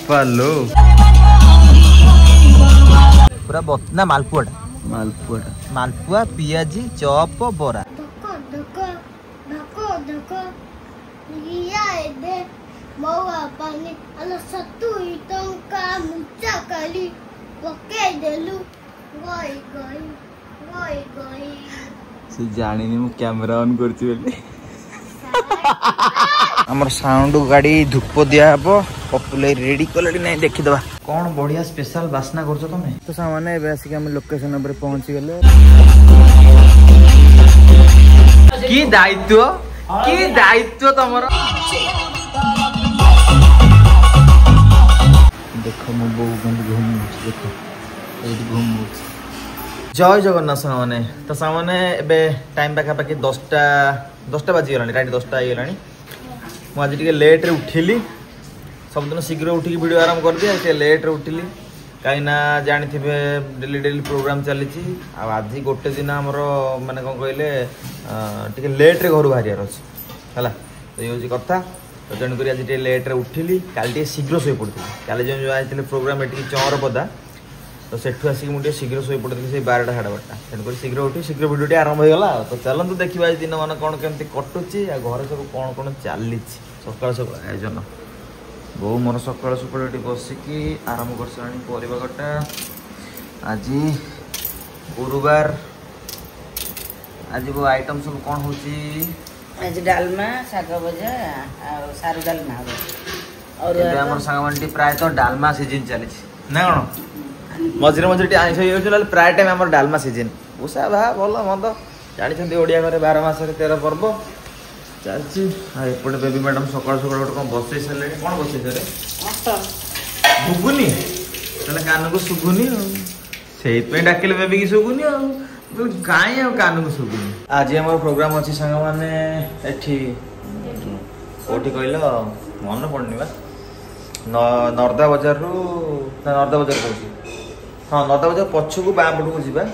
बापा लो पूरा ना मालपुआ मालपुआ पियाजी चॉप बोरा से जानी मु कैमरा ऑन करछि हमर साउंड गाड़ी धूप दिया हबो पपुलर रेडी कलडी नहीं देखि दबा कौन बढ़िया स्पेशल वासना करछो तमे तो सामाने बेसिक हम लोकेशन ऊपर पहुंच गेले की दायित्व तमरो देखो मो बो घूम देखो घूम जय जगन्नाथ सामने तो सामने एबे टाइम पाखापाखि 10टा बाजिगला राइट 10टा हो मुझे टे लेट रे उठिली सबदिन शीघ्र उठिकी वीडियो आरंभ कर दिए लेट रे उठिली कहीं जानी थे डेली डेली प्रोग्राम चली आज गोटे दिन आमर माने कौन कहले टे लेट रे घर बाहर अच्छे है तो ये हूँ कथा तो तेणुक आज टे लेट रे उठिली काली शीघ्र शोई पड़ी काली जो जाते प्रोग्राम ये चौरपदा तो सेठू आसिक मुझे शीघ्र शोई पड़ी से 12टा 12:30 तेणुक शीघ्र उठी शीघ्र वीडियो आरंभ होगा तो चलतु देखा दिन मान कौन केमती कटुची घर सब कौन कौन चली सकाल सकाल आयोजन बो मोर सकाल सकाल बसिकी आरंभ कर परिवा कटा आज गुरुवार आज वो आइटम सब कौन हो आज डालमा साग भजा सारू डालमा और सांग प्राय तो डालमा सीजन चली ना कौन मझे मझे आइस प्राय टाइम आम डालमा सीजन उषा भा भल मत जानते ओडिया घरे 12 मास 13 पर्व चलती एपटे बेबी मैडम सकाल सकाल गोटे कौन बसई सारे कौन बसई सारे शुभुनि कान को शुभुनि से डाकिले बेबी की शुभुनि कहीं कान को शुभुनि आज आम प्रोग्राम अच्छी सांग मैंने कौटी कहल मन पड़नी बा नर्दा बजार रू नर्दा बजार कह हाँ नर्दा बजार पछकू बाँ पटक जा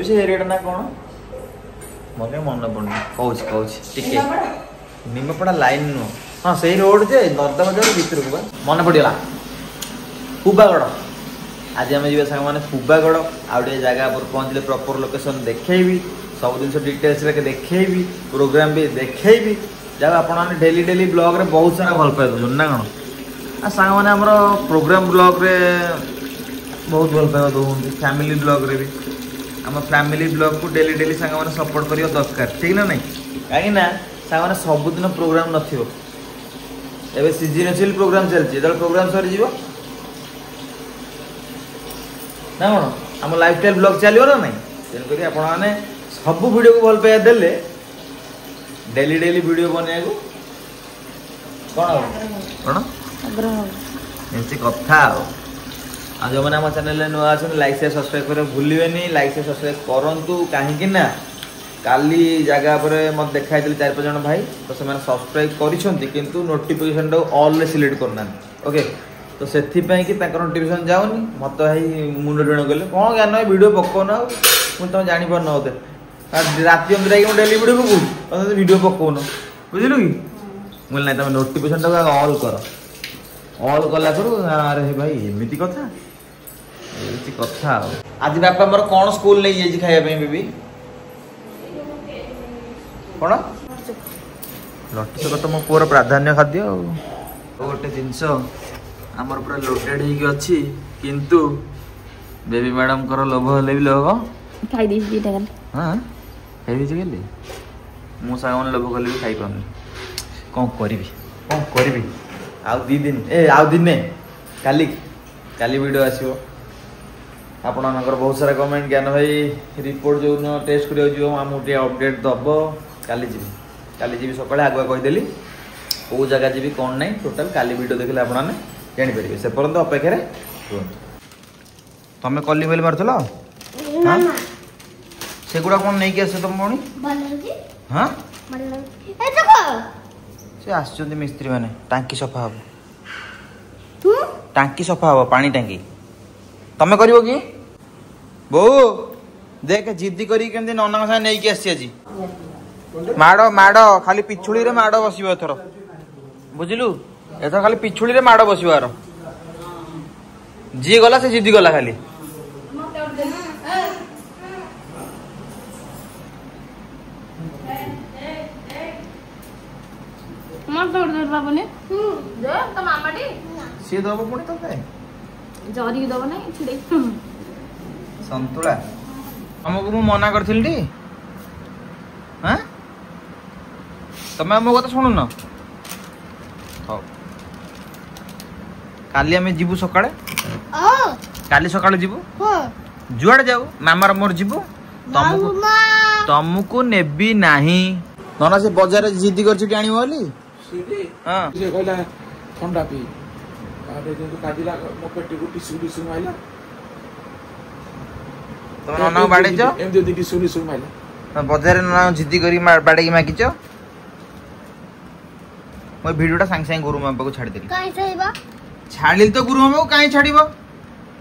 से एरिया ना कौन मत मन पड़नी कौन निमपड़ा लाइन नुह हाँ से रोड जे नर्दा बजार भर को मन पड़गला कुबागढ़ आज आम जा सारे कुबागढ़ आउटे जगह पर पहुँचले प्रॉपर लोकेशन देखी सब जिन डिटेल्स देखी प्रोग्राम भी देखी जब आप डेली डेली ब्लॉग रे बहुत सारा भल पाए दौन ना कौन आ सांग मैंने आमर प्रोग्राम ब्लॉग रे बहुत भल पाइबा दौरान फैमिली ब्लॉग रे भी आम फैमिली ब्लॉग को डेली डेली सांग मैंने सपोर्ट करियो दरकार ठीक ना नहीं कहीं सांग मैंने सबुदिन प्रोग्राम नथिबो एबे सीजनल प्रोग्राम चलछि जब प्रोग्राम सरी जीवो ना कोन आम लाइफस्टाइल ब्लॉग चलियो ना नहीं तेन करी आपण माने सब वीडियो को भल पाइबा देले डेली डेली वीडियो बने को कौन एमती कथा आज जो मैंने चैनल नुआ अच्छे लाइक से सब्सक्राइब कर भूलिए लाइक से सब्सक्राइब करूँ कहीं काली जगह पर मत देखा 4-5 जन भाई तो से सब्सक्राइब कर नोटिफिकेशन ऑल सिलेक्ट करना ओके तो से नोटिफिकेशन जाऊनी मत भाई मुंड ऋण कले कौन ज्ञान वीडियो पकाउन मुझे तुम जापर न होते राति डेली वीडियो पकाऊ तुम वीडियो पकाउन बुझलु कि मुझे ना तुम नोटिफिकेशन ऑल कर ऑल कला करू अरे भाई एमती कथा कथा आज बापा मोर कौन स्कूल नहीं जाइए खाया बेबी कौन लट्टू चक तो मो पुअर प्राधान्य खाद्य गोटे जिनस आमर पूरा लोडेड होगी किंतु बेबी मैडम कर लोभ हेले भी लोभ हाँ खाई मु साग लोभ कले भी खाई पानी कौन करी आउ 2 दिन आउ दिने काली वीडियो आसो आपण बहुत सारा कमेंट ज्ञान भाई रिपोर्ट जो टेस्ट करा मुझे अपडेट दब काली जी सकाଳେ आगुआ कहीदेली कौ जगह जी कौन नहीं टोटाल काली वीडियो देखले आप जापर से पर्यंत अपेक्षा रुहतु तुम कली बेल मारल हाँ सेगुड़ा कौन नहीं आस तुम भौणी हाँ से आस मिस्त्री मैंने टांकी सफा हम टांकी सफा हम पानी टांकी तमें कर बो देख जिद्दी करी नना साथ नहीं आसी आज माड़ माड़ खाली पिछुड़ी रे माड़ बस एथर बुझलु एथर खाली पिछुड़ी रे माड़ बस जी गला से जिद्दी गला खाली सी दब पुणी ते जरी दब ना छिड़े संतुला हमको मु मना करथिलि हाँ तमे मो कथा शुणु न हौ काली आमे जीवु सकाळे काली सकाळे जीवु जुआड़े जाऊ मामार मोर जीवु तुमको नेबी नाही नना से बाजार जिद्दी करछि आनी बोली हां से कहला ठंडा पी आरे जे तो कादिला मो पेटी को टिसु माइला तुम नना बाडे छ एम जे टिसु माइला बाजार नना जिद्दी करी बाडे की मागी छ मैं वीडियोटा सांग सांग गुरु मामा को छाड़ देली काई छाइबा छाड़िल तो गुरु मामा को काई छाड़िबो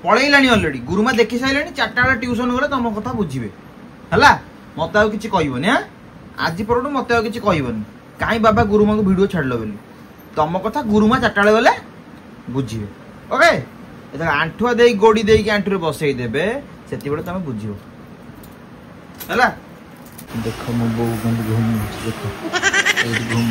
पळैलानी ऑलरेडी गुरु मा देखि साइलानी चारटा ट्यूशन गले तम कथा बुझिबे हला मते आ किछि कहइबोनी हां आज परडू मते आ किछि कहइबोनी काई बाबा गुरु मा को वीडियो छाड़लो बेली तम कथा गुरु मा चारटा गले बुझिबे ओके एता आंठुआ देई गोडी देई के आंठुरे बसई देबे सेति बेले तमे बुझिबो हला देखो मो बो गंद घूम देखो ए घूम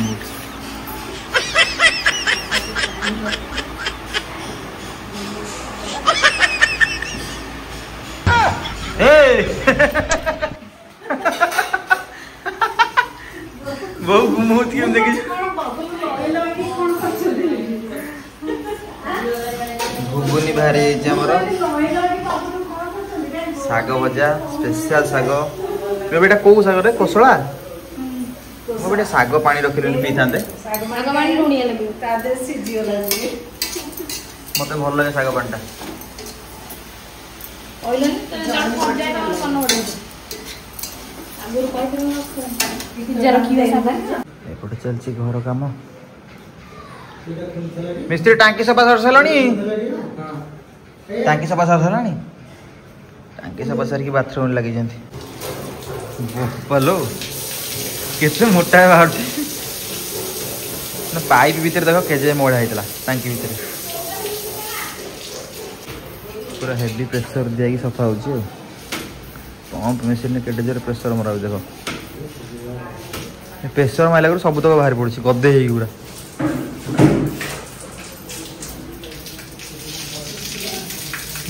बहु घुमौत के देखि घुगुनी भारे जे हमर साग भजा स्पेशल साग रे बेटा को साग रे कोसला मो बेटा साग पानी रखिलेनी पी थांदे साग पानी लुणिया लगे ता दे सिजियो लागे मते भल लागे साग पानीटा ओइलन जड़ पड़ जाए ना कन्न ओडे आगुर कहथिन पिज्जा रखिबे साबा एपटे चलछि घर काम मिस्त्री टांकी सफा सर सलणी टांकी सफा सर सलणी टांकी सफा सर की बाथरूम लगी जंती बोपलो केते मोटा है बाहर ना पाइप भीतर देखो केजे मोड़ा हैतला टांकी भीतर पूरा हेवी प्रेशर दिया की सफा होची पंप मशीन ने केटे जोर प्रेशर मरा देखो प्रेशर माइला कर सब तक बाहर पड़छ गदे हेई गुरा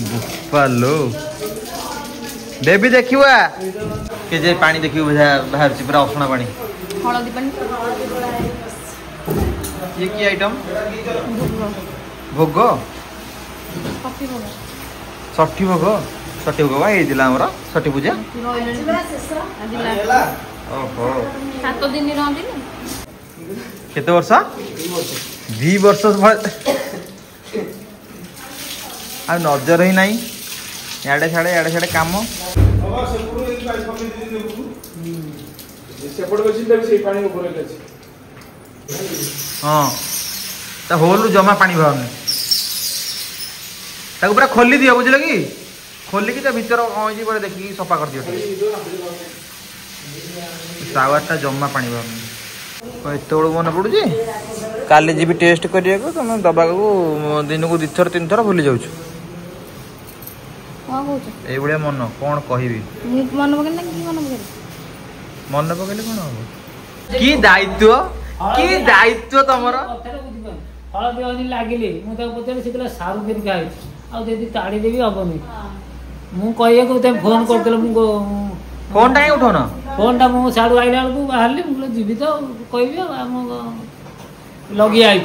बुफालो बेबी देखिवा के जे पानी देखियो बाहर छी पूरा असना पानी हळदी पानी ये की आइटम भोग कॉफी भोग षठी भोग बा ये दिला हमरा षठी पूजा ओहो 7 दिन रहंदी केते वर्ष 2 वर्ष आ नजर ही नहीं याडे छाड़े काम हाँ ता होल जमा पानी बाहरनी ताको पूरा खोली दियो बुझल कि खोली कि ता भीतर जी पर देखि सफा कर दियो सावरटा जमा पानी बाहरनी एत बड़ मन पड़ुची काली जी टेस्ट करिया को तुम दबा को दिन को 2 थर 3 थर भूली जाउछु ए बड़े मन कौन कहबी मन पकड़ ना की मन पकड़ले कौन हो की दायित्व तमरो हलदी हलदी लागिले मु ता पते सिकला सारू दिन का आ जदी ताड़ी देबी हबनी मु कहिए को ते फोन करतले मु फोन टाइ उठोना फोन टा मु साडू आइला को बाहरले मु जीवी तो कहबी हम लगी आई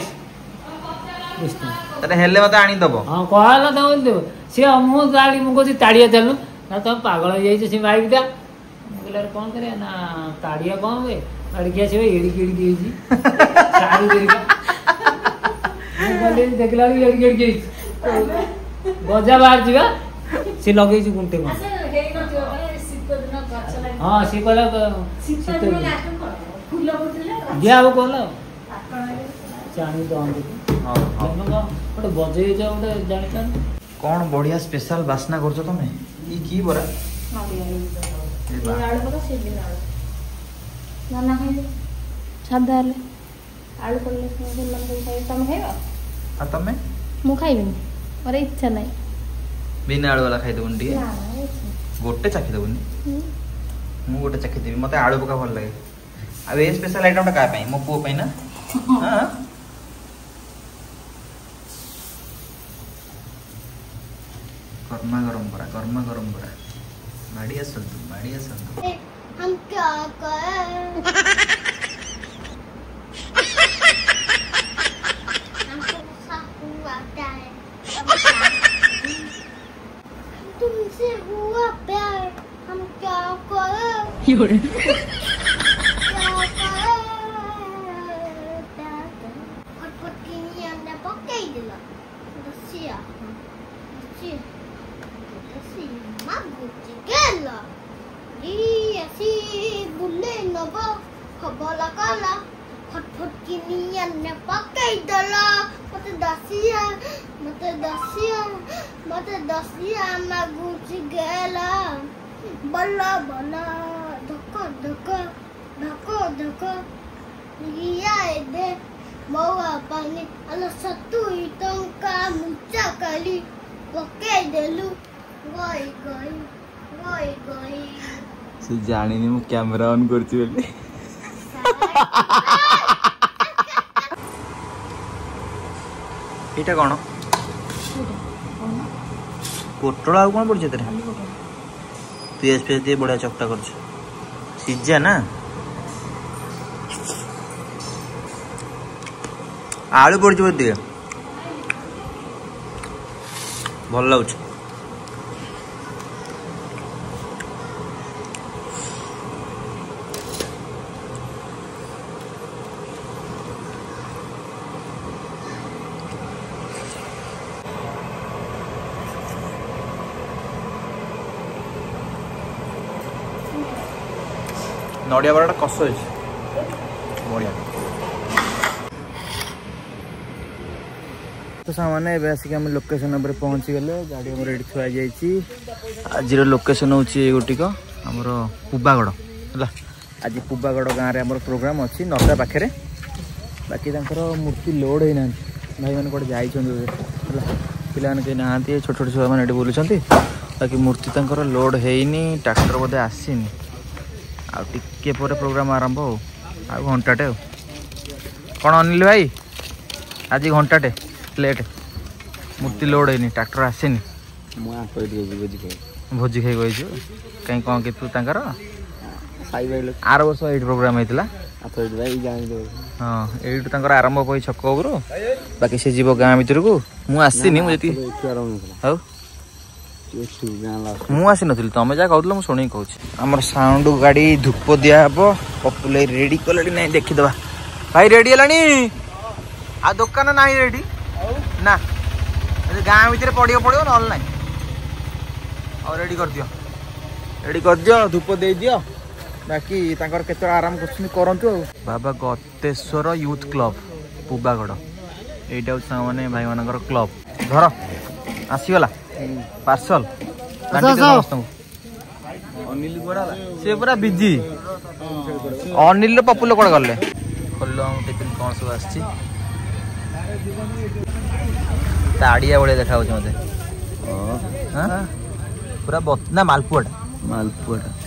तने हेले मते आनी दबो हां कहला दबल देबो से मु गाड़ी मु को ताड़िया चलनु ना तो पागल हो जाई से बाइक दा मगलर कौन करे ना ताड़िया कौन वे लड़किया से एड़ी केड़ी देजी सारू देरी मु बोले देखला एड़ी केड़ी गजा बाहर जीवा से लगे छी गुंटे में हां से कहला शीत फूल फुटले दिया वो कहला चाणी दम दे हां ओटे बजे जाउ ओटे जानिछन कौन बढ़िया स्पेशल बासना करछो तमे ई की बरा आलू पका से दिन आलू ना खाइले सादा आलू आलू पड़ले मन खाइ तमे खाइबा आ तमे मु खाइबिनी मोर इच्छा नाही बिना आलू वाला खाइदेबुनि टे गोटे चाखिदेबुनि मु गोटे चाखिदेबी मते आलू पका भल लगे आ ए स्पेशल आइटम टा का पई मो पुओ पई ना हां गरमा गरम बड़ा बढ़िया संतु हम क्या करें हमको हुआ क्या है तुमसे हुआ प्यार हम क्या करें मते दसिया गुची गेला बल्ला बल्ला धक लिया दे मौआ पानी अल सत्तू टंका मुचा कली पके देलु गई से जानिनी मु कैमरा ऑन करछि बेले एटा कोन पोटल आ कोन पड़छ तेरे पियाज दिए बढ़िया चकटा करछ सिजा ना आलू पड़छ दिए भल लागछ नड़िया बड़ा कष बढ़िया तो सामाने आसिक आम लोकेशन उपर पहुँची गले गाड़ी आम ये थुआ आज लोकेशन हूँ गोटिक आमर पुबागड़ है आज पुबागड़ गाँव में प्रोग्राम अच्छी नटा पाखे बाकी मूर्ति लोड होना भाई मैंने कौटे जाइए पिला कहीं ना छोट छोट छुआ मैंने बुलूँ बाकी मूर्ति लोड होनी ट्रैक्टर बोधे आसीनी आगे पर प्रोग्राम आरंभ हो घंटाटे कौन अनिल भाई आज घंटाटे लेट मूर्ति लोड होनी ट्रैक्टर आसेनी भोजी खाई गई कहीं कौन कि तू आर वर्ष ये प्रोग्राम होता हाँ ये आरंभ हो छक उपरू बाकी से जीव गाँ भर को मुझे मुझे मुसी नी तुम जहाँ कहूल मुझे शुणी कह आम साउंड गाड़ी धूप दिहब पपुल रेडी कले ना देखीद भाई रेडी है आ दुकान ना रेडी ना गाँ भर पड़ो पड़ो ना ना और रेडी कर दियो धूप दे दियो बाकी केत आराम कर बाबा गतेश्वर यूथ क्लब पुबागड़ यहाँ हूँ भाई मान क्लब धर आसीगला पार्सल अनिल सी पूरा बिजी अनिल पपुल कौन गले खोल टिफिन कौन सब आड़िया भाया देखा मत पूरा ना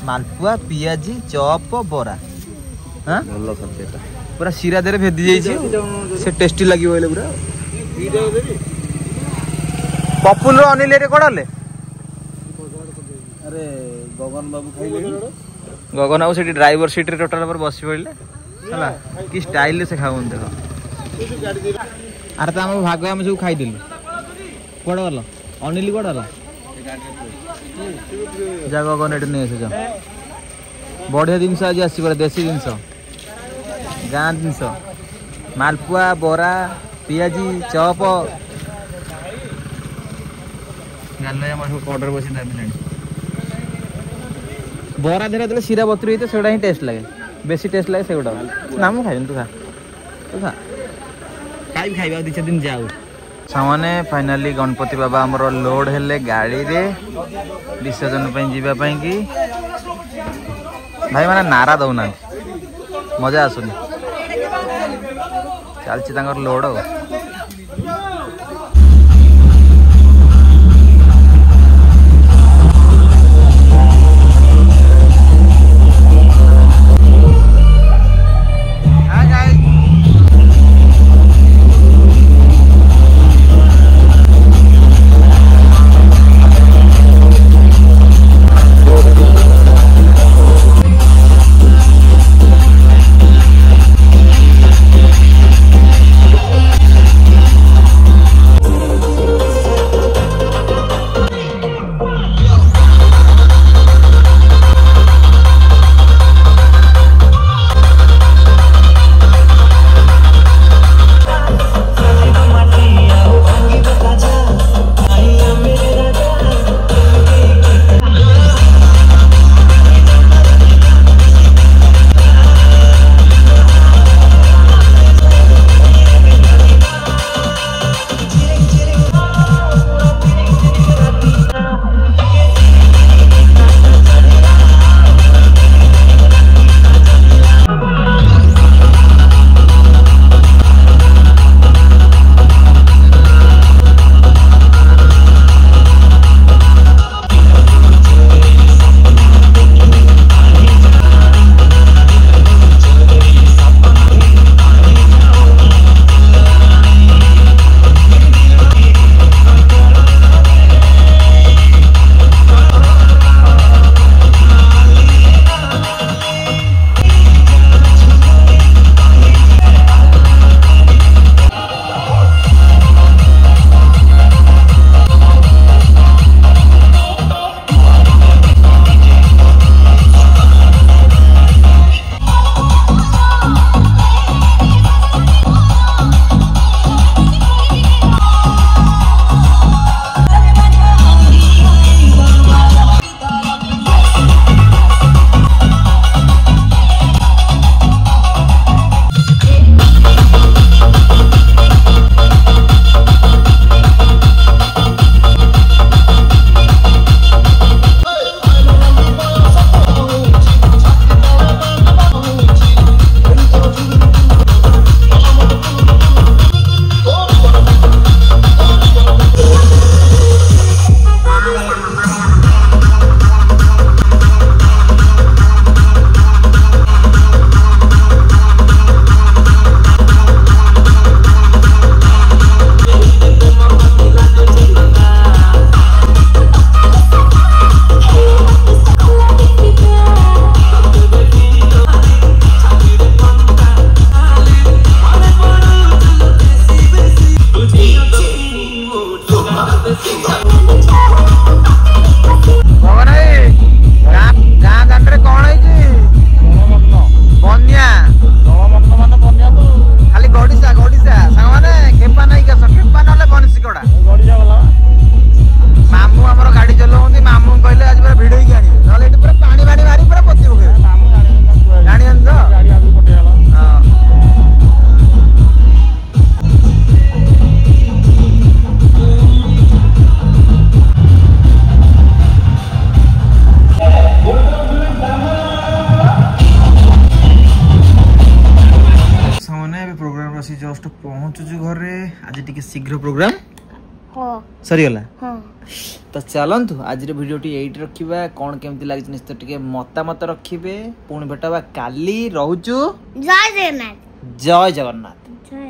मालपुआ पियाजी चप बरा पूरा सीरा दे भेदी से टेस्टी लगे पूरा पपुल अनिल कड़े अरे गगन बाबू खाइले गगन बाबू से ड्राइवर सीट रे टोटल पर बस पड़े है कि स्टाइल से खाऊ देख अरे तो आम भाग आम सब खाईदेलु कौन गल अनिल कौन गल जा गगन ये नहीं आस बढ़िया जिनस आज आस देसी जिनस गाँ जिनस मालपुआ बरा पियाजी चप ऑर्डर बस बरा धीरे सीरा बतुरी तो ही टेस्ट लगे बेसी टेस्ट लगे से ना मुझे खाई तू खा खाई दी चार दिन जाऊ सामने फाइनाली गणपति बाबा आमर लोड हेले गाड़ी रे विसर्जन जावाई कि भाई मैंने नारा दौना मजा आसुनी चलती लोड बसी जस्ट पहुँचुछु घरे आज टिके शीघ्र प्रोग्राम हाँ सरीगला हाँ तो चलतु आज भिडियोटी एट रखा कौन केमती लगी निश्चित टिके मतामत रखिए पुणी भेटवा काली रोचु जय जगन्नाथ जय जगन्नाथ। जय